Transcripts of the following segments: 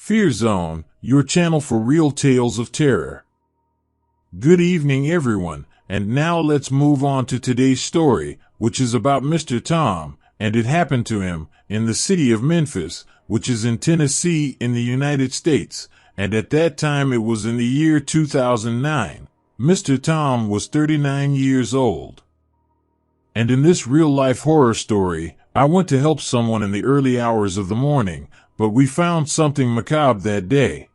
Fear Zone, your channel for real tales of terror. Good evening, everyone, and now let's move on to today's story, which is about Mr. Tom, and it happened to him in the city of Memphis, which is in Tennessee in the United States, and at that time it was in the year 2009. Mr. Tom was 39 years old. And in this real-life horror story, I went to help someone in the early hours of the morning, but we found something macabre that day.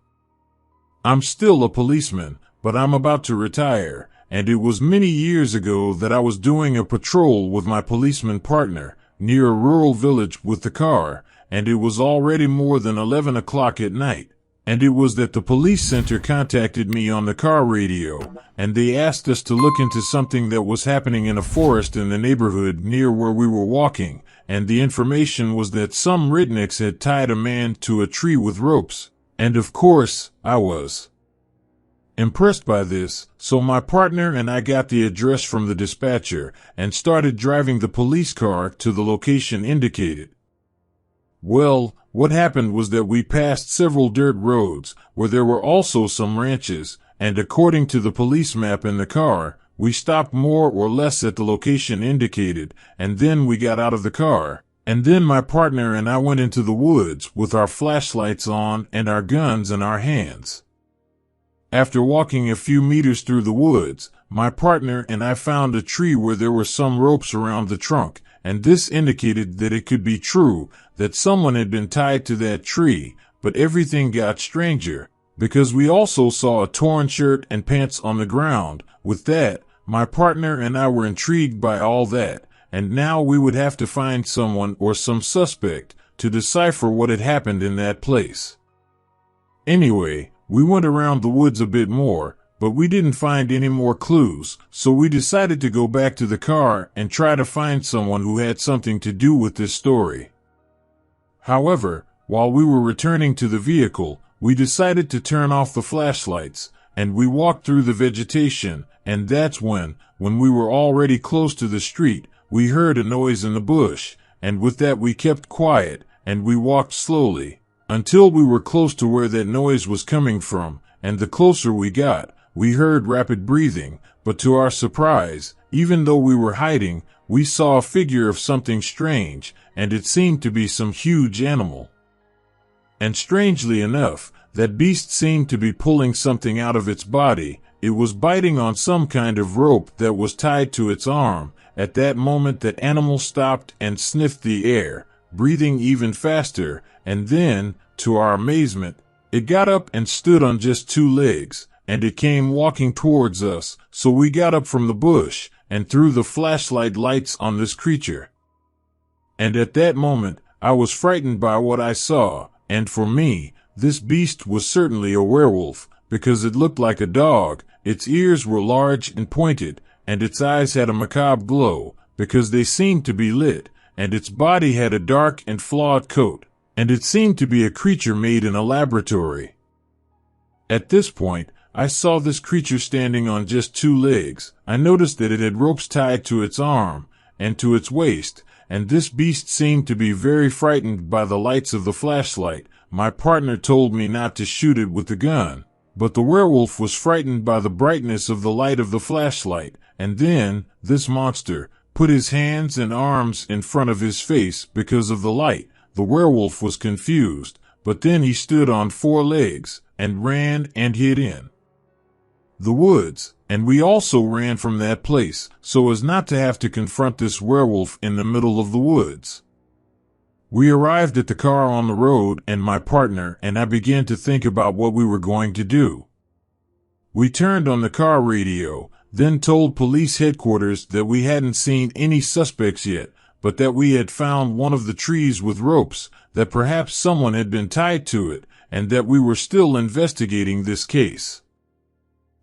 I'm still a policeman, but I'm about to retire, and it was many years ago that I was doing a patrol with my policeman partner near a rural village with the car, and it was already more than 11 o'clock at night. And it was that the police center contacted me on the car radio, and they asked us to look into something that was happening in a forest in the neighborhood near where we were walking, and the information was that some rednecks had tied a man to a tree with ropes, and of course, I was impressed by this, so my partner and I got the address from the dispatcher and started driving the police car to the location indicated. Well, what happened was that we passed several dirt roads where there were also some ranches, and according to the police map in the car, we stopped more or less at the location indicated, and then we got out of the car, and then my partner and I went into the woods with our flashlights on and our guns in our hands. After walking a few meters through the woods, my partner and I found a tree where there were some ropes around the trunk, and this indicated that it could be true that someone had been tied to that tree, but everything got stranger, because we also saw a torn shirt and pants on the ground. With that, my partner and I were intrigued by all that, and now we would have to find someone or some suspect to decipher what had happened in that place. Anyway, we went around the woods a bit more, but we didn't find any more clues, so we decided to go back to the car and try to find someone who had something to do with this story. However, while we were returning to the vehicle, we decided to turn off the flashlights, and we walked through the vegetation, and that's when we were already close to the street, we heard a noise in the bush, and with that we kept quiet, and we walked slowly, until we were close to where that noise was coming from, and the closer we got, we heard rapid breathing, but to our surprise, even though we were hiding, we saw a figure of something strange, and it seemed to be some huge animal. And strangely enough, that beast seemed to be pulling something out of its body. It was biting on some kind of rope that was tied to its arm. At that moment, that animal stopped and sniffed the air, breathing even faster, and then, to our amazement, it got up and stood on just two legs, and it came walking towards us, so we got up from the bush and threw the flashlight lights on this creature. And at that moment, I was frightened by what I saw, and for me, this beast was certainly a werewolf, because it looked like a dog, its ears were large and pointed, and its eyes had a macabre glow, because they seemed to be lit, and its body had a dark and flawed coat, and it seemed to be a creature made in a laboratory. At this point, I saw this creature standing on just two legs. I noticed that it had ropes tied to its arm and to its waist, and this beast seemed to be very frightened by the lights of the flashlight. My partner told me not to shoot it with the gun, but the werewolf was frightened by the brightness of the light of the flashlight, and then, this monster put his hands and arms in front of his face because of the light. The werewolf was confused, but then he stood on four legs and ran and hid in the woods, and we also ran from that place, so as not to have to confront this werewolf in the middle of the woods. We arrived at the car on the road, and my partner and I began to think about what we were going to do. We turned on the car radio, then told police headquarters that we hadn't seen any suspects yet, but that we had found one of the trees with ropes, that perhaps someone had been tied to it, and that we were still investigating this case.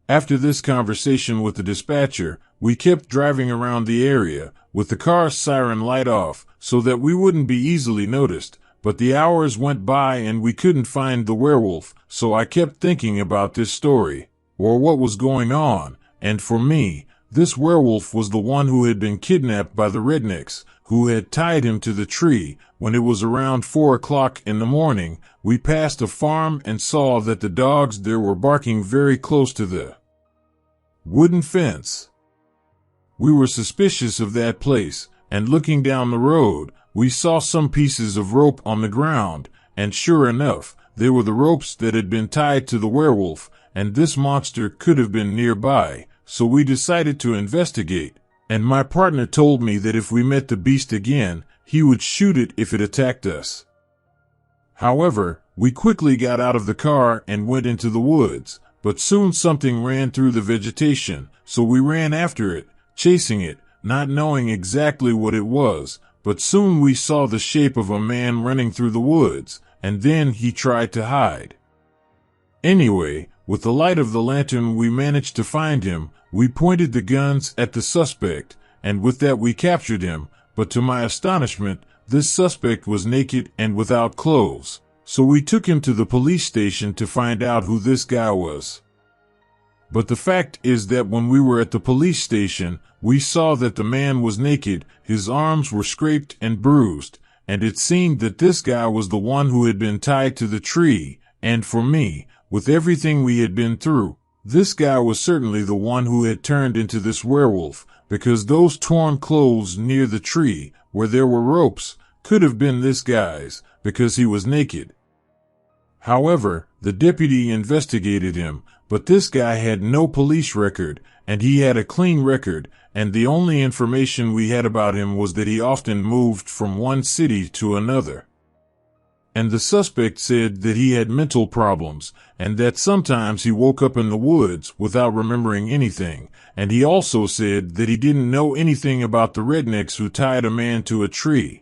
After this conversation with the dispatcher, we kept driving around the area, with the car's siren light off, so that we wouldn't be easily noticed, but the hours went by and we couldn't find the werewolf, so I kept thinking about this story, or what was going on, and for me, this werewolf was the one who had been kidnapped by the rednecks, who had tied him to the tree. When it was around 4 o'clock in the morning, we passed a farm and saw that the dogs there were barking very close to the wooden fence. We were suspicious of that place, and looking down the road, we saw some pieces of rope on the ground, and sure enough, they were the ropes that had been tied to the werewolf, and this monster could have been nearby, so we decided to investigate, and my partner told me that if we met the beast again, he would shoot it if it attacked us. However, we quickly got out of the car and went into the woods, but soon something ran through the vegetation, so we ran after it, chasing it, not knowing exactly what it was, but soon we saw the shape of a man running through the woods, and then he tried to hide. Anyway, with the light of the lantern we managed to find him. We pointed the guns at the suspect, and with that we captured him, but to my astonishment, this suspect was naked and without clothes, so we took him to the police station to find out who this guy was. But the fact is that when we were at the police station, we saw that the man was naked, his arms were scraped and bruised, and it seemed that this guy was the one who had been tied to the tree, and for me, with everything we had been through, this guy was certainly the one who had turned into this werewolf, because those torn clothes near the tree, where there were ropes, could have been this guy's, because he was naked. However, the deputy investigated him, but this guy had no police record, and he had a clean record, and the only information we had about him was that he often moved from one city to another. And the suspect said that he had mental problems, and that sometimes he woke up in the woods without remembering anything, and he also said that he didn't know anything about the rednecks who tied a man to a tree.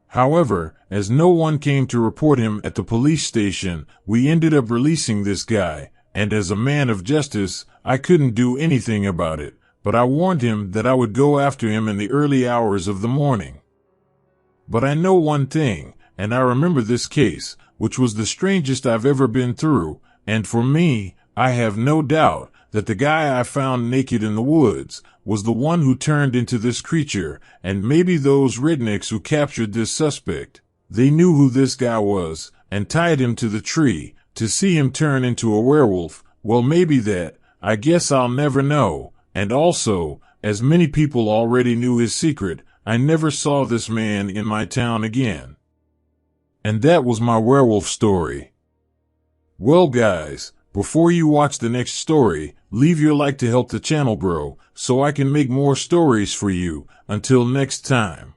However, as no one came to report him at the police station, we ended up releasing this guy, and as a man of justice, I couldn't do anything about it, but I warned him that I would go after him in the early hours of the morning. But I know one thing, and I remember this case, which was the strangest I've ever been through, and for me, I have no doubt that the guy I found naked in the woods was the one who turned into this creature, and maybe those rednecks who captured this suspect, they knew who this guy was, and tied him to the tree, to see him turn into a werewolf. Well, maybe that, I guess I'll never know, and also, as many people already knew his secret, I never saw this man in my town again. And that was my werewolf story. Well guys, before you watch the next story, leave your like to help the channel grow, so I can make more stories for you. Until next time.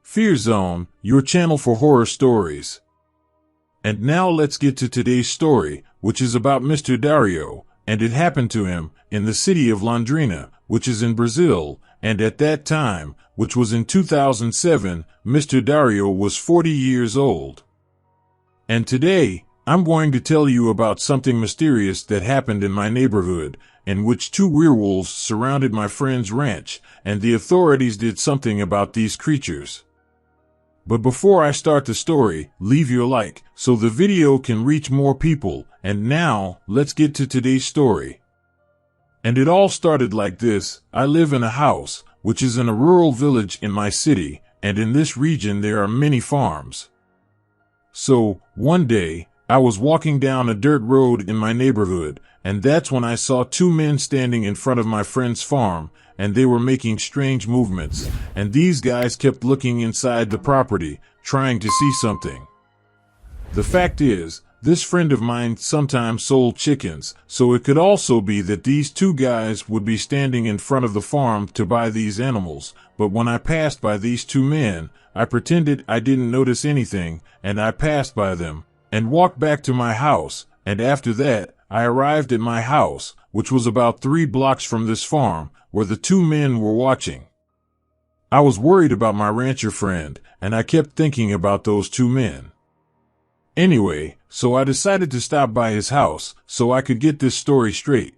Fear Zone, your channel for horror stories. And now let's get to today's story, which is about Mr. Dario, and it happened to him in the city of Londrina, which is in Brazil, and at that time, which was in 2007, Mr. Dario was 40 years old. And today, I'm going to tell you about something mysterious that happened in my neighborhood, in which 2 werewolves surrounded my friend's ranch, and the authorities did something about these creatures. But before I start the story, leave your like, so the video can reach more people, and now, let's get to today's story. And it all started like this. I live in a house, which is in a rural village in my city, and in this region there are many farms. So, one day, I was walking down a dirt road in my neighborhood, and that's when I saw 2 men standing in front of my friend's farm, and they were making strange movements, and these guys kept looking inside the property, trying to see something. The fact is, this friend of mine sometimes sold chickens, so it could also be that these 2 guys would be standing in front of the farm to buy these animals, but when I passed by these 2 men, I pretended I didn't notice anything, and I passed by them, and walked back to my house, and after that, I arrived at my house, which was about 3 blocks from this farm, where the 2 men were watching. I was worried about my rancher friend, and I kept thinking about those 2 men. Anyway, so I decided to stop by his house, so I could get this story straight.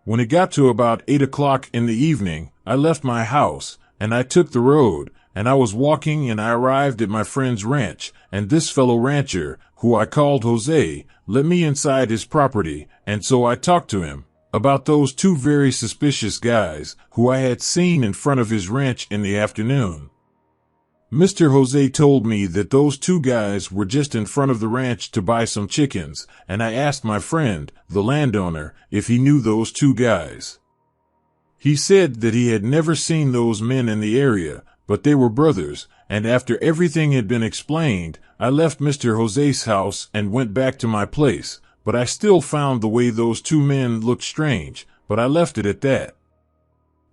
When it got to about 8 o'clock in the evening, I left my house, and I took the road, and I was walking and I arrived at my friend's ranch, and this fellow rancher, who I called Jose, let me inside his property, and so I talked to him, about those two very suspicious guys who I had seen in front of his ranch in the afternoon. Mr. Jose told me that those two guys were just in front of the ranch to buy some chickens, and I asked my friend, the landowner, if he knew those two guys. He said that he had never seen those men in the area, but they were brothers, and after everything had been explained, I left Mr. Jose's house and went back to my place, but I still found the way those two men looked strange, but I left it at that.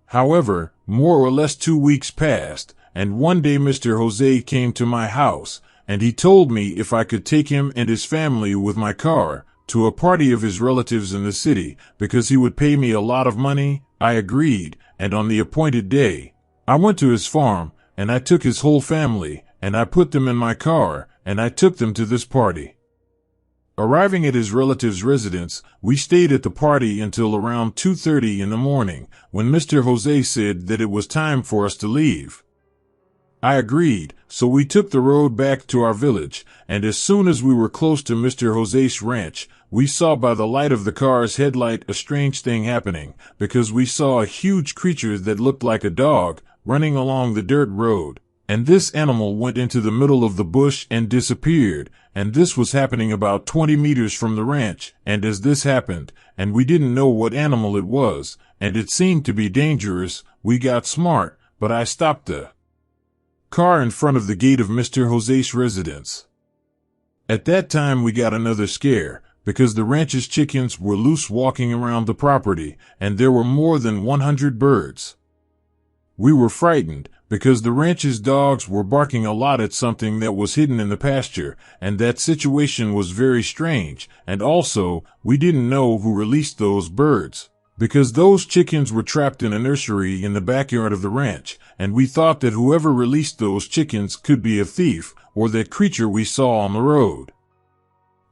However, more or less 2 weeks passed, and one day Mr. Jose came to my house, and he told me if I could take him and his family with my car to a party of his relatives in the city, because he would pay me a lot of money. I agreed, and on the appointed day, I went to his farm, and I took his whole family, and I put them in my car, and I took them to this party. Arriving at his relative's residence, we stayed at the party until around 2:30 in the morning, when Mr. Jose said that it was time for us to leave. I agreed, so we took the road back to our village, and as soon as we were close to Mr. Jose's ranch, we saw by the light of the car's headlight a strange thing happening, because we saw a huge creature that looked like a dog running along the dirt road, and this animal went into the middle of the bush and disappeared, and this was happening about 20 meters from the ranch, and as this happened, and we didn't know what animal it was, and it seemed to be dangerous, we got smart, but I stopped the car in front of the gate of Mr. Jose's residence. At that time we got another scare, because the ranch's chickens were loose walking around the property, and there were more than 100 birds. We were frightened, because the ranch's dogs were barking a lot at something that was hidden in the pasture, and that situation was very strange, and also, we didn't know who released those birds, because those chickens were trapped in a nursery in the backyard of the ranch, and we thought that whoever released those chickens could be a thief, or that creature we saw on the road.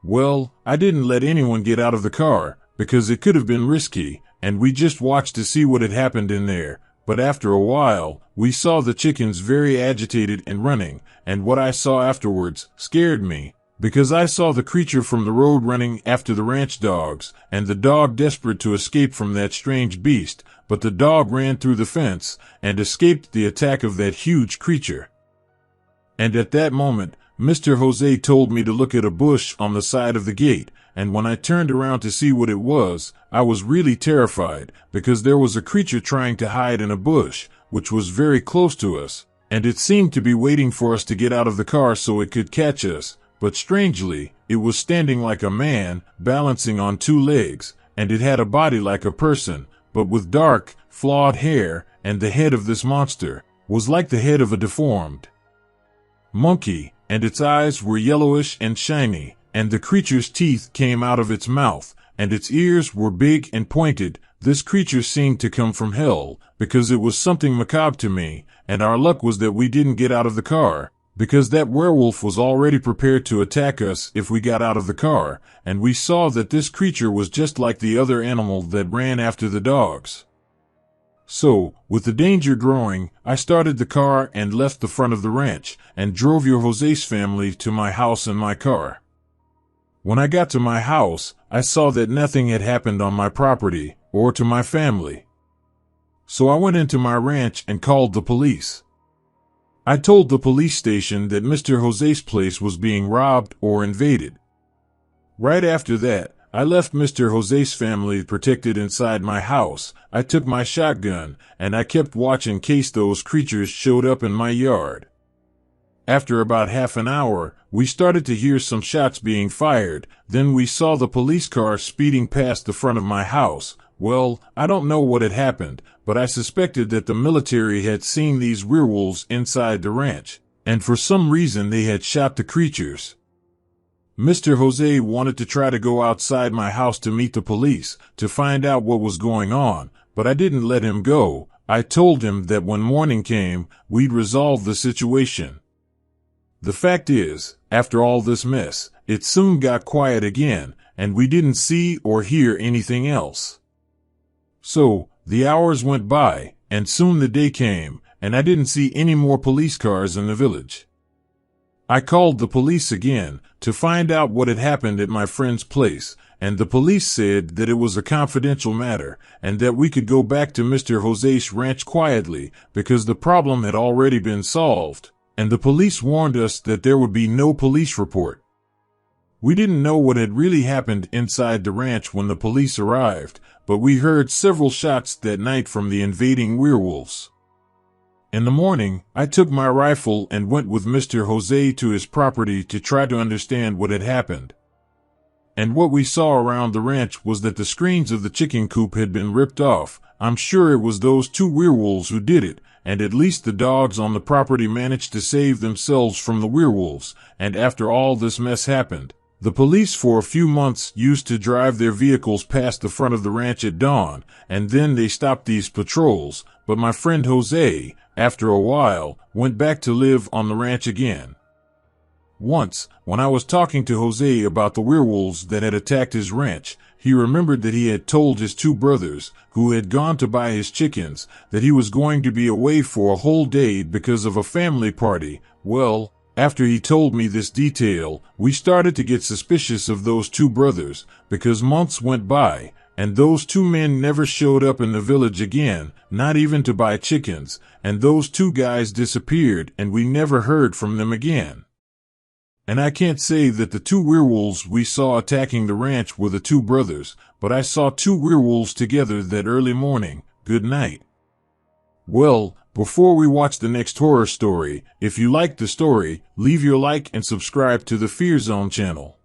Well, I didn't let anyone get out of the car, because it could have been risky, and we just watched to see what had happened in there, but after a while, we saw the chickens very agitated and running, and what I saw afterwards scared me, because I saw the creature from the road running after the ranch dogs, and the dog desperate to escape from that strange beast, but the dog ran through the fence, and escaped the attack of that huge creature. And at that moment, Mr. Jose told me to look at a bush on the side of the gate, and when I turned around to see what it was, I was really terrified, because there was a creature trying to hide in a bush, which was very close to us, and it seemed to be waiting for us to get out of the car so it could catch us, but strangely, it was standing like a man, balancing on 2 legs, and it had a body like a person, but with dark, flawed hair, and the head of this monster was like the head of a deformed monkey, and its eyes were yellowish and shiny, and the creature's teeth came out of its mouth, and its ears were big and pointed. This creature seemed to come from hell, because it was something macabre to me, and our luck was that we didn't get out of the car, because that werewolf was already prepared to attack us if we got out of the car, and we saw that this creature was just like the other animal that ran after the dogs. So, with the danger growing, I started the car and left the front of the ranch, and drove your Jose's family to my house in my car. When I got to my house, I saw that nothing had happened on my property, or to my family. So I went into my ranch and called the police. I told the police station that Mr. Jose's place was being robbed or invaded. Right after that, I left Mr. Jose's family protected inside my house. I took my shotgun, and I kept watch in case those creatures showed up in my yard. After about half an hour, we started to hear some shots being fired. Then we saw the police car speeding past the front of my house. Well, I don't know what had happened, but I suspected that the military had seen these werewolves inside the ranch, and for some reason they had shot the creatures. Mr. Jose wanted to try to go outside my house to meet the police, to find out what was going on, but I didn't let him go. I told him that when morning came, we'd resolve the situation. The fact is, after all this mess, it soon got quiet again, and we didn't see or hear anything else. So, the hours went by, and soon the day came, and I didn't see any more police cars in the village. I called the police again to find out what had happened at my friend's place, and the police said that it was a confidential matter and that we could go back to Mr. Jose's ranch quietly because the problem had already been solved, and the police warned us that there would be no police report. We didn't know what had really happened inside the ranch when the police arrived, but we heard several shots that night from the invading werewolves. In the morning, I took my rifle and went with Mr. Jose to his property to try to understand what had happened. And what we saw around the ranch was that the screens of the chicken coop had been ripped off. I'm sure it was those two werewolves who did it, and at least the dogs on the property managed to save themselves from the werewolves, and after all this mess happened, the police for a few months used to drive their vehicles past the front of the ranch at dawn, and then they stopped these patrols, but my friend Jose, after a while, went back to live on the ranch again. Once, when I was talking to Jose about the werewolves that had attacked his ranch, he remembered that he had told his two brothers, who had gone to buy his chickens, that he was going to be away for a whole day because of a family party. Well, after he told me this detail, we started to get suspicious of those two brothers, because months went by, and those two men never showed up in the village again, not even to buy chickens, and those two guys disappeared and we never heard from them again. And I can't say that the two werewolves we saw attacking the ranch were the two brothers, but I saw two werewolves together that early morning. Good night. Well, before we watch the next horror story, if you liked the story, leave your like and subscribe to the Fear Zone channel.